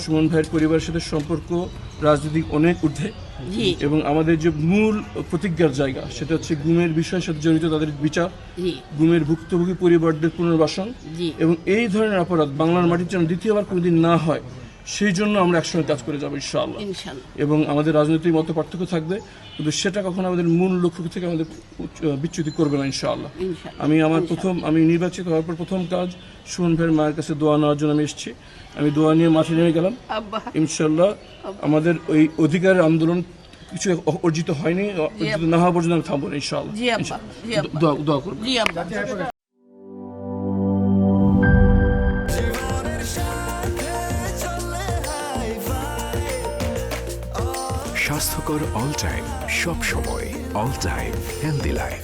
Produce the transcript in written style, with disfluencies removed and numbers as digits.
সুমন ভাইয়ের পরিবারের সাথে সম্পর্ক রাজনৈতিক অনেক ঊর্ধ্বে, জি এবং আমাদের যে মূল প্রতিজ্ঞার জায়গা সেটা হচ্ছে গুমের বিষয়ের সাথে জড়িত তাদের বিচার, জি গুমের ভুক্তভোগী পরিবারদের পুনর্বাসন, জি এবং এই ধরনের অপরাধ বাংলার মাটির যেন দ্বিতীয়বার কোনোদিন না হয় সেই জন্য আমরা একসঙ্গে কাজ করে যাবো ইনশাআল্লাহ। ইনশাল্লাহ এবং আমাদের রাজনৈতিক মত পার্থক্য থাকবে, কিন্তু সেটা কখনো আমাদের মূল লক্ষ্য থেকে আমাদের বিচ্যুতি করবে না ইনশাআল্লাহ। ইনশাল্লাহ আমি নির্বাচিত হওয়ার পর প্রথম কাজ সুমন ভাইয়ের মায়ের কাছে দোয়া নেওয়ার জন্য আমি এসেছি। আমি দোয়া নিয়ে মাঠে নেমে গেলাম। আব্বা ইনশাআল্লাহ আমাদের ওই অধিকারের আন্দোলন কিছু অর্জিত হয়নি, অর্জিত না হওয়া পর্যন্ত আমি থামবো না ইনশাআল্লাহ। জি আব্বা জি আব্বা দোয়া করবো। জি আব্বা স্বাস্থ্যকর অল টাইম, সব সময় অল টাইম হেলদি লাইফ।